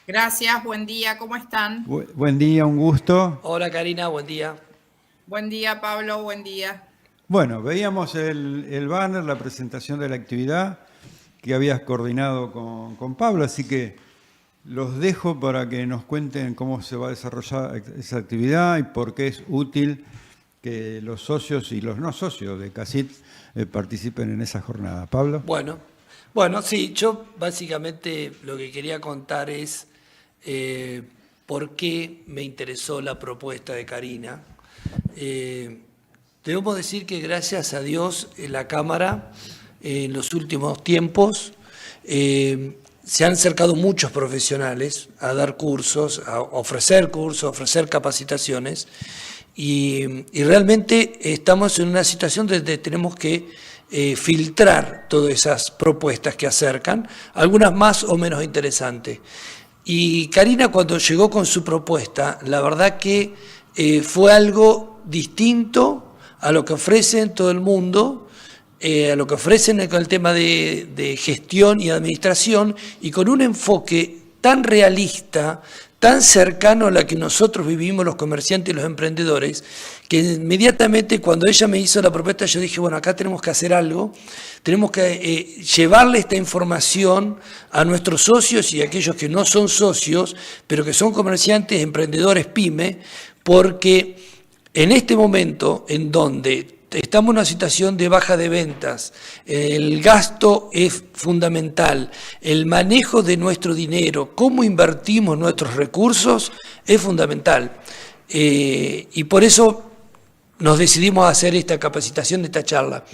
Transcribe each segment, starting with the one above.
Gracias, buen día, ¿cómo están? Buen día, un gusto. Hola Karina, buen día. Buen día, Pablo, buen día. Bueno, veíamos el banner, la presentación de la actividad que habías coordinado con Pablo, así que los dejo para que nos cuenten cómo se va a desarrollar esa actividad y por qué es útil que los socios y los no socios de CACIT participen en esa jornada. Pablo. Bueno, sí, yo básicamente lo que quería contar es por qué me interesó la propuesta de Karina. Debemos decir que gracias a Dios en la Cámara en los últimos tiempos se han acercado muchos profesionales a dar cursos, a ofrecer cursos, a ofrecer capacitaciones y realmente estamos en una situación donde tenemos que filtrar todas esas propuestas que acercan, algunas más o menos interesantes. Y Karina, cuando llegó con su propuesta, la verdad que fue algo distinto a lo que ofrecen todo el mundo, a lo que ofrecen con el tema de gestión y administración, y con un enfoque tan realista, tan cercano a la que nosotros vivimos los comerciantes y los emprendedores, que inmediatamente cuando ella me hizo la propuesta yo dije, bueno, acá tenemos que hacer algo, tenemos que llevarle esta información a nuestros socios y a aquellos que no son socios, pero que son comerciantes, emprendedores, pyme, porque en este momento en donde estamos en una situación de baja de ventas, el gasto es fundamental, el manejo de nuestro dinero, cómo invertimos nuestros recursos es fundamental. Y por eso nos decidimos a hacer esta capacitación, esta charla.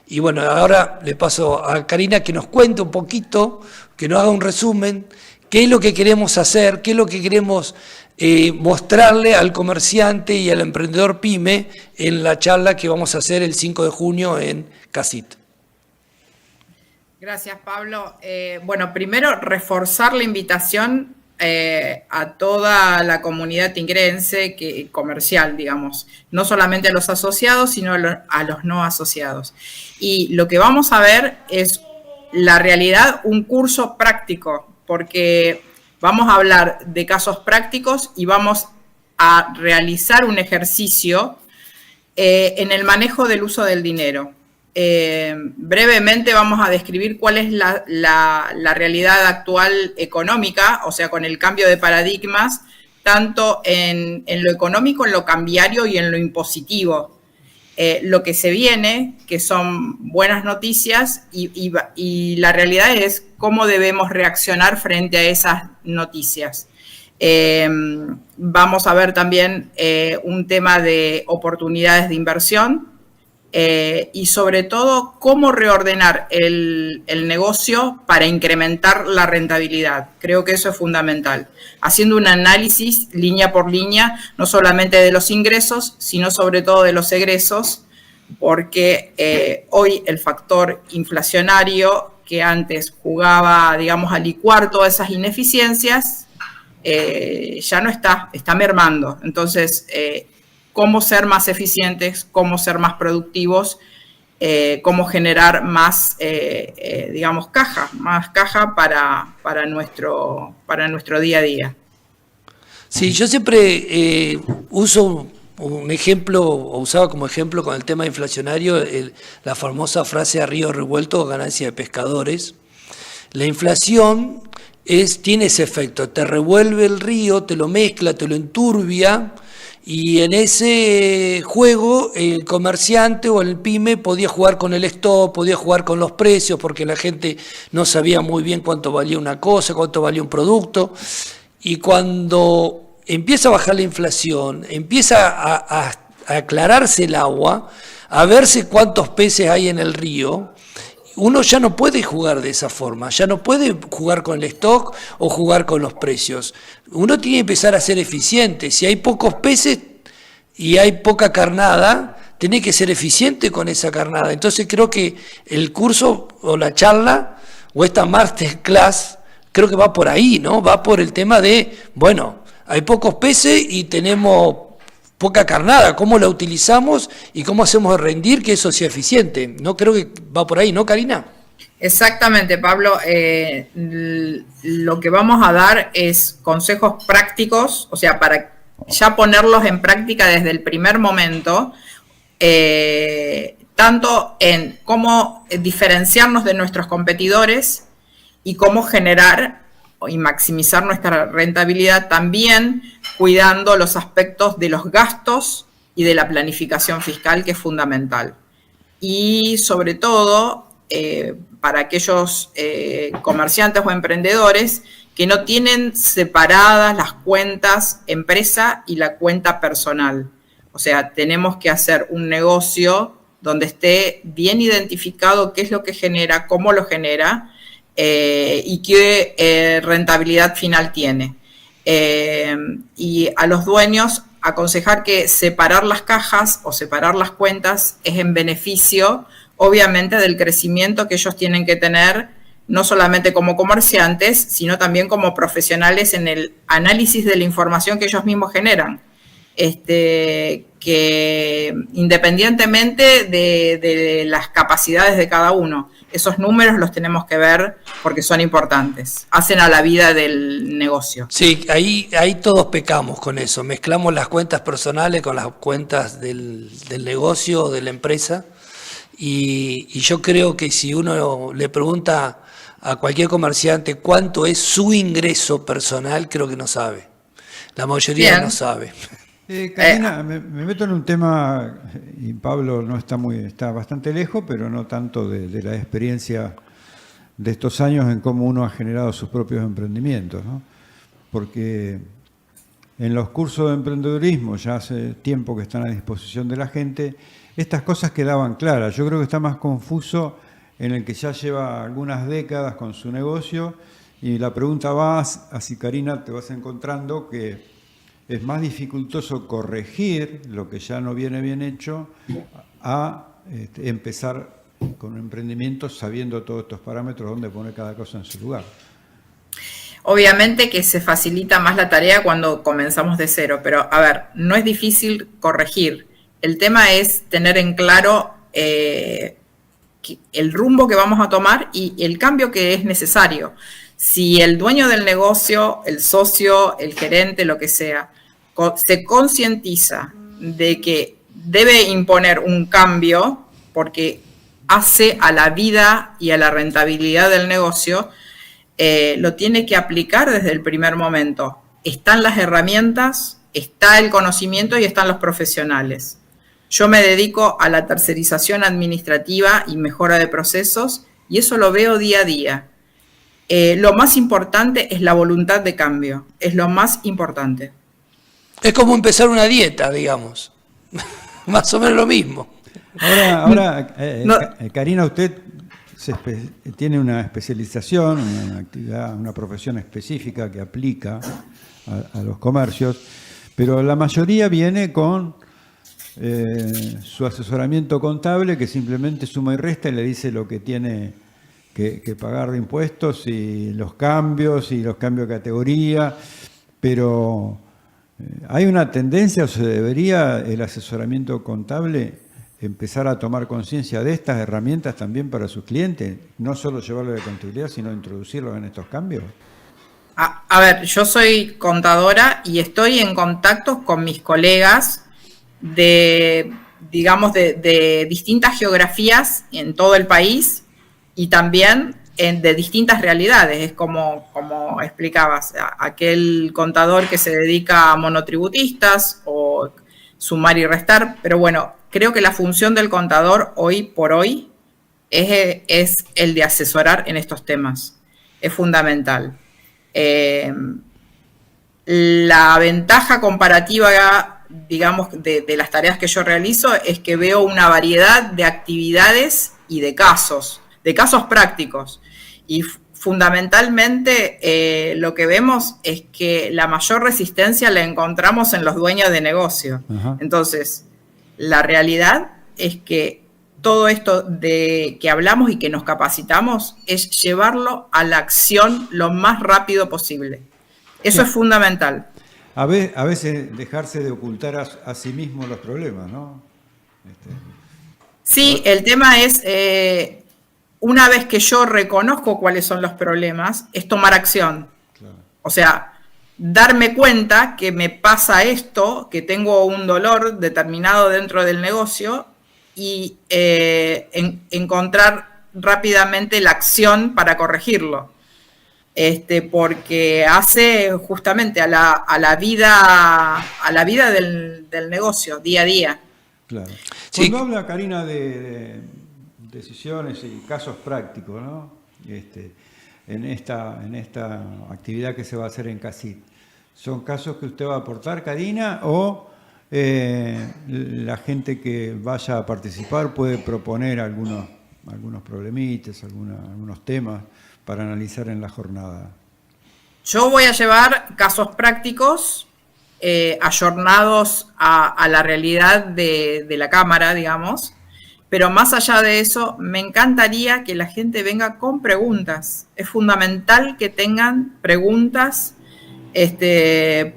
Y bueno, ahora le paso a Karina que nos cuente un poquito, que nos haga un resumen, qué es lo que queremos hacer, qué es lo que queremos mostrarle al comerciante y al emprendedor pyme en la charla que vamos a hacer el 5 de junio en CACIT. Gracias, Pablo. Bueno, primero reforzar la invitación a toda la comunidad tingrense comercial, digamos, no solamente a los asociados, sino a los no asociados. Y lo que vamos a ver es la realidad, un curso práctico, porque vamos a hablar de casos prácticos y vamos a realizar un ejercicio en el manejo del uso del dinero. Brevemente vamos a describir cuál es la realidad actual económica, o sea, con el cambio de paradigmas, tanto en lo económico, en lo cambiario y en lo impositivo. Lo que se viene, que son buenas noticias, y la realidad es cómo debemos reaccionar frente a esas noticias. Vamos a ver también un tema de oportunidades de inversión y sobre todo cómo reordenar el negocio para incrementar la rentabilidad. Creo que eso es fundamental. Haciendo un análisis línea por línea, no solamente de los ingresos, sino sobre todo de los egresos, porque hoy el factor inflacionario que antes jugaba, digamos, a licuar todas esas ineficiencias, ya no está mermando. Entonces, cómo ser más eficientes, cómo ser más productivos, cómo generar más, digamos, más caja para nuestro día a día. Sí, yo siempre uso un ejemplo, o usaba como ejemplo con el tema inflacionario, la famosa frase a río revuelto, ganancia de pescadores. La inflación tiene ese efecto, te revuelve el río, te lo mezcla, te lo enturbia, y en ese juego el comerciante o el pyme podía jugar con el stock, podía jugar con los precios, porque la gente no sabía muy bien cuánto valía una cosa, cuánto valía un producto. Y cuando empieza a bajar la inflación, empieza a aclararse el agua, a verse cuántos peces hay en el río, uno ya no puede jugar de esa forma, ya no puede jugar con el stock o jugar con los precios. Uno tiene que empezar a ser eficiente. Si hay pocos peces y hay poca carnada, tiene que ser eficiente con esa carnada. Entonces creo que el curso o la charla o esta masterclass creo que va por ahí, ¿no? Va por el tema de, bueno, hay pocos peces y tenemos poca carnada, cómo la utilizamos y cómo hacemos rendir que eso sea eficiente. No creo que va por ahí, ¿no, Karina? Exactamente, Pablo. Lo que vamos a dar es consejos prácticos, o sea, para ya ponerlos en práctica desde el primer momento, tanto en cómo diferenciarnos de nuestros competidores y cómo generar y maximizar nuestra rentabilidad, también cuidando los aspectos de los gastos y de la planificación fiscal, que es fundamental. Y sobre todo, para aquellos comerciantes o emprendedores que no tienen separadas las cuentas empresa y la cuenta personal. O sea, tenemos que hacer un negocio donde esté bien identificado qué es lo que genera, cómo lo genera y qué rentabilidad final tiene. Y a los dueños aconsejar que separar las cajas o separar las cuentas es en beneficio, obviamente, del crecimiento que ellos tienen que tener, no solamente como comerciantes, sino también como profesionales en el análisis de la información que ellos mismos generan. Que independientemente de las capacidades de cada uno, esos números los tenemos que ver porque son importantes, hacen a la vida del negocio. Sí, ahí todos pecamos con eso, mezclamos las cuentas personales con las cuentas del negocio o de la empresa, y yo creo que si uno le pregunta a cualquier comerciante cuánto es su ingreso personal, creo que no sabe. La mayoría Bien. no sabe. Karina, me meto en un tema, y Pablo no está bastante lejos, pero no tanto de la experiencia de estos años en cómo uno ha generado sus propios emprendimientos, ¿no? Porque en los cursos de emprendedurismo, ya hace tiempo que están a disposición de la gente, estas cosas quedaban claras. Yo creo que está más confuso en el que ya lleva algunas décadas con su negocio, y la pregunta va así, Karina, te vas encontrando que es más dificultoso corregir lo que ya no viene bien hecho a empezar con un emprendimiento sabiendo todos estos parámetros, dónde poner cada cosa en su lugar. Obviamente que se facilita más la tarea cuando comenzamos de cero, pero a ver, no es difícil corregir. El tema es tener en claro el rumbo que vamos a tomar y el cambio que es necesario. Si el dueño del negocio, el socio, el gerente, lo que sea, se concientiza de que debe imponer un cambio porque hace a la vida y a la rentabilidad del negocio, lo tiene que aplicar desde el primer momento. Están las herramientas, está el conocimiento y están los profesionales. Yo me dedico a la tercerización administrativa y mejora de procesos, y eso lo veo día a día. Lo más importante es la voluntad de cambio, es lo más importante. Es como empezar una dieta, digamos. Más o menos lo mismo. Ahora No. Karina, usted tiene una especialización, una actividad, una profesión específica que aplica a los comercios, pero la mayoría viene con su asesoramiento contable, que simplemente suma y resta y le dice lo que tiene que pagar de impuestos y los cambios de categoría, pero hay una tendencia, o se debería el asesoramiento contable empezar a tomar conciencia de estas herramientas también para sus clientes, no solo llevarlo de contabilidad, sino introducirlo en estos cambios. A ver, yo soy contadora y estoy en contacto con mis colegas de distintas geografías en todo el país y también de distintas realidades. Es como explicabas, aquel contador que se dedica a monotributistas o sumar y restar, pero bueno, creo que la función del contador hoy por hoy es el de asesorar en estos temas. Es fundamental. La ventaja comparativa, digamos, de las tareas que yo realizo es que veo una variedad de actividades y de casos prácticos. Y fundamentalmente lo que vemos es que la mayor resistencia la encontramos en los dueños de negocio. Ajá. Entonces, la realidad es que todo esto de que hablamos y que nos capacitamos es llevarlo a la acción lo más rápido posible. Eso es fundamental. A veces dejarse de ocultar a sí mismo los problemas, ¿no? Sí, el tema es, una vez que yo reconozco cuáles son los problemas, es tomar acción. Claro. O sea, darme cuenta que me pasa esto, que tengo un dolor determinado dentro del negocio y encontrar rápidamente la acción para corregirlo. Porque hace justamente a la vida del negocio, día a día. Claro. Sí. Cuando habla Karina de decisiones y casos prácticos, ¿no? En esta actividad que se va a hacer en CACIT, ¿son casos que usted va a aportar, Karina, o la gente que vaya a participar puede proponer algunos problemitas, algunos temas para analizar en la jornada? Yo voy a llevar casos prácticos ayornados a la realidad de la Cámara, digamos, pero más allá de eso, me encantaría que la gente venga con preguntas. Es fundamental que tengan preguntas,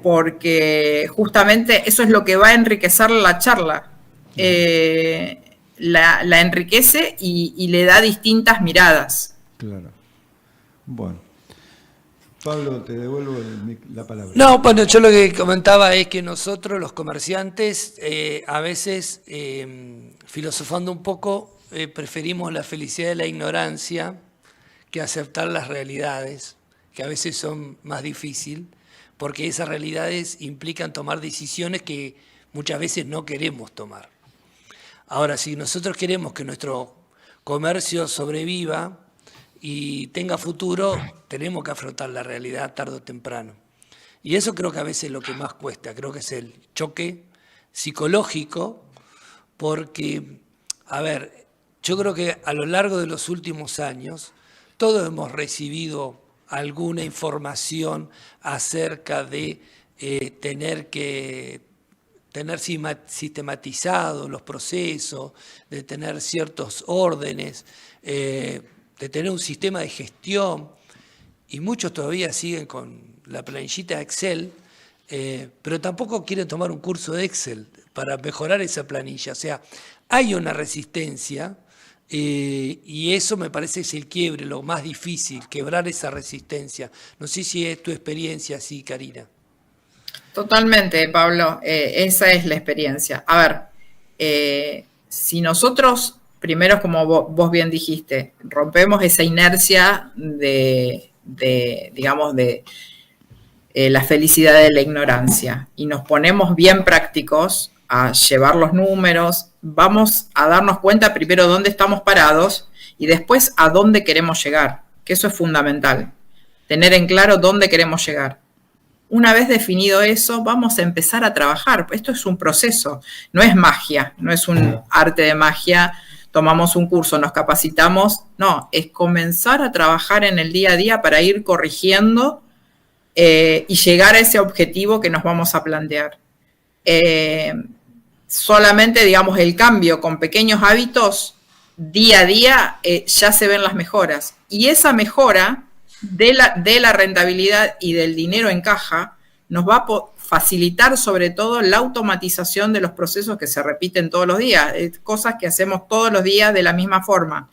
porque justamente eso es lo que va a enriquecer la charla. La enriquece y le da distintas miradas. Claro. Bueno. Pablo, te devuelvo la palabra. No, bueno, yo lo que comentaba es que nosotros, los comerciantes, a veces, filosofando un poco, preferimos la felicidad de la ignorancia que aceptar las realidades, que a veces son más difíciles, porque esas realidades implican tomar decisiones que muchas veces no queremos tomar. Ahora, si nosotros queremos que nuestro comercio sobreviva y tenga futuro, tenemos que afrontar la realidad tarde o temprano. Y eso creo que a veces es lo que más cuesta, creo que es el choque psicológico, porque, a ver, yo creo que a lo largo de los últimos años todos hemos recibido alguna información acerca de tener sistematizado los procesos, de tener ciertos órdenes, de tener un sistema de gestión, y muchos todavía siguen con la planillita Excel, pero tampoco quieren tomar un curso de Excel para mejorar esa planilla. O sea, hay una resistencia, y eso me parece es el quiebre, lo más difícil, quebrar esa resistencia. No sé si es tu experiencia así, Karina. Totalmente, Pablo. Esa es la experiencia. A ver, si nosotros, primero, como vos bien dijiste, rompemos esa inercia digamos, de la felicidad de la ignorancia y nos ponemos bien prácticos a llevar los números, vamos a darnos cuenta primero dónde estamos parados y después a dónde queremos llegar, que eso es fundamental, tener en claro dónde queremos llegar. Una vez definido eso, vamos a empezar a trabajar. Esto es un proceso, no es magia, no es un arte de magia. Tomamos un curso, nos capacitamos, no, es comenzar a trabajar en el día a día para ir corrigiendo y llegar a ese objetivo que nos vamos a plantear. Solamente, digamos, el cambio con pequeños hábitos, día a día, ya se ven las mejoras. Y esa mejora de la rentabilidad y del dinero en caja nos va a facilitar sobre todo la automatización de los procesos que se repiten todos los días, cosas que hacemos todos los días de la misma forma.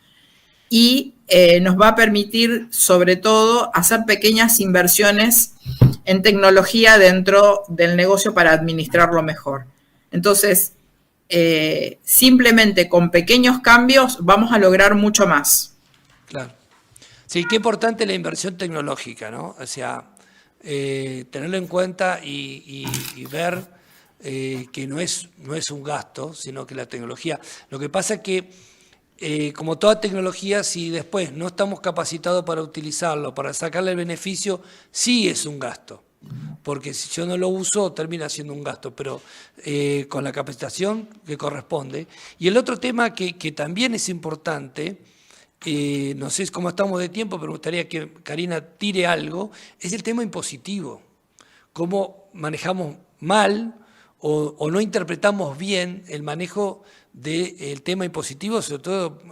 Y nos va a permitir sobre todo hacer pequeñas inversiones en tecnología dentro del negocio para administrarlo mejor. Entonces, simplemente con pequeños cambios vamos a lograr mucho más. Claro. Sí, qué importante la inversión tecnológica, ¿no? O sea, tenerlo en cuenta y ver que no es un gasto, sino que la tecnología. Lo que pasa es que, como toda tecnología, si después no estamos capacitados para utilizarlo, para sacarle el beneficio, sí es un gasto. Porque si yo no lo uso, termina siendo un gasto, pero con la capacitación que corresponde. Y el otro tema que también es importante, no sé cómo estamos de tiempo, pero me gustaría que Karina tire algo, es el tema impositivo. Cómo manejamos mal o no interpretamos bien el manejo del tema impositivo, sobre todo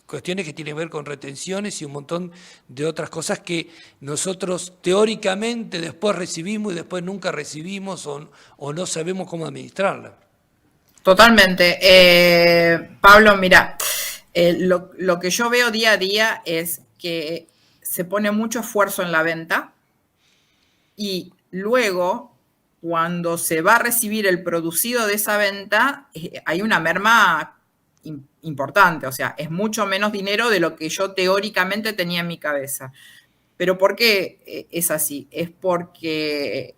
cuestiones que tienen que ver con retenciones y un montón de otras cosas que nosotros teóricamente después recibimos y después nunca recibimos o no sabemos cómo administrarla. Totalmente. Pablo, mira, Lo que yo veo día a día es que se pone mucho esfuerzo en la venta y luego, cuando se va a recibir el producido de esa venta, hay una merma importante, o sea, es mucho menos dinero de lo que yo teóricamente tenía en mi cabeza. ¿Pero por qué es así? Es porque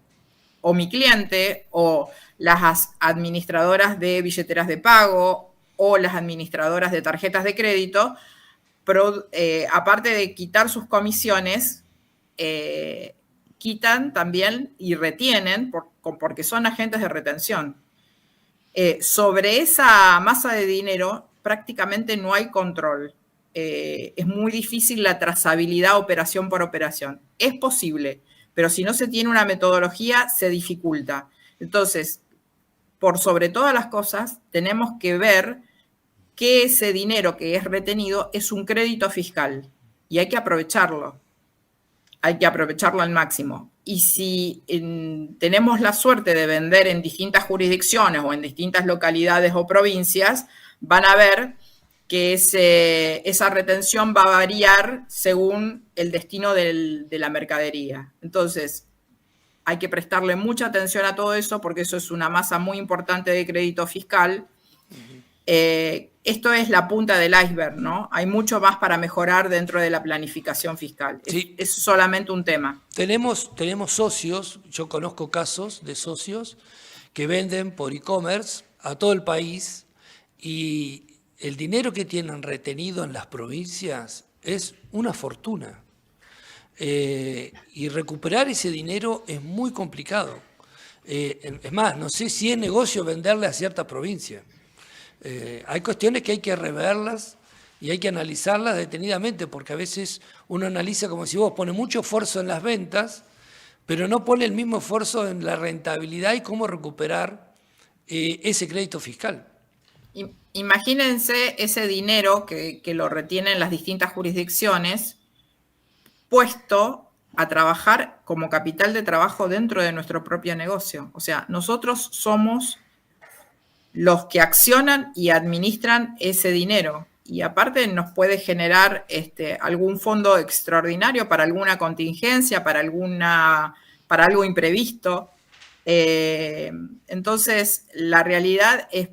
o mi cliente o las administradoras de billeteras de pago o las administradoras de tarjetas de crédito, aparte de quitar sus comisiones, quitan también y retienen, porque son agentes de retención. Sobre esa masa de dinero prácticamente no hay control. Es muy difícil la trazabilidad operación por operación. Es posible, pero si no se tiene una metodología, se dificulta. Entonces, por sobre todas las cosas, tenemos que ver que ese dinero que es retenido es un crédito fiscal y hay que aprovecharlo. Hay que aprovecharlo al máximo. Y si tenemos la suerte de vender en distintas jurisdicciones o en distintas localidades o provincias, van a ver que esa retención va a variar según el destino de la mercadería. Entonces, hay que prestarle mucha atención a todo eso porque eso es una masa muy importante de crédito fiscal. Esto es la punta del iceberg, ¿no? Hay mucho más para mejorar dentro de la planificación fiscal. Sí. Es solamente un tema. Tenemos socios, yo conozco casos de socios que venden por e-commerce a todo el país y el dinero que tienen retenido en las provincias es una fortuna. Y recuperar ese dinero es muy complicado. Es más, no sé si es negocio venderle a cierta provincia. Hay cuestiones que hay que reverlas y hay que analizarlas detenidamente, porque a veces uno analiza como si vos pone mucho esfuerzo en las ventas, pero no pone el mismo esfuerzo en la rentabilidad y cómo recuperar ese crédito fiscal. Imagínense ese dinero que lo retienen las distintas jurisdicciones puesto a trabajar como capital de trabajo dentro de nuestro propio negocio. O sea, nosotros somos los que accionan y administran ese dinero. Y aparte nos puede generar algún fondo extraordinario para alguna contingencia, para algo imprevisto. Entonces, la realidad es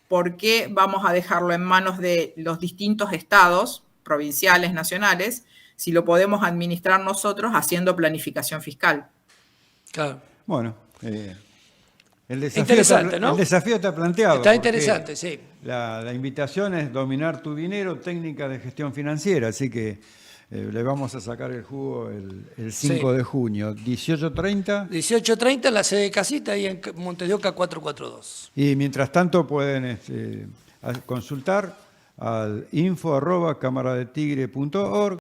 por qué vamos a dejarlo en manos de los distintos estados, provinciales, nacionales, si lo podemos administrar nosotros haciendo planificación fiscal. Claro. Bueno, el desafío está planteado. Está interesante, sí. La invitación es dominar tu dinero, técnica de gestión financiera, así que le vamos a sacar el jugo el 5 de junio, 18:30. 18:30 en la sede de Casita y en Montes de Oca 442. Y mientras tanto pueden consultar al info@camaradetigre.org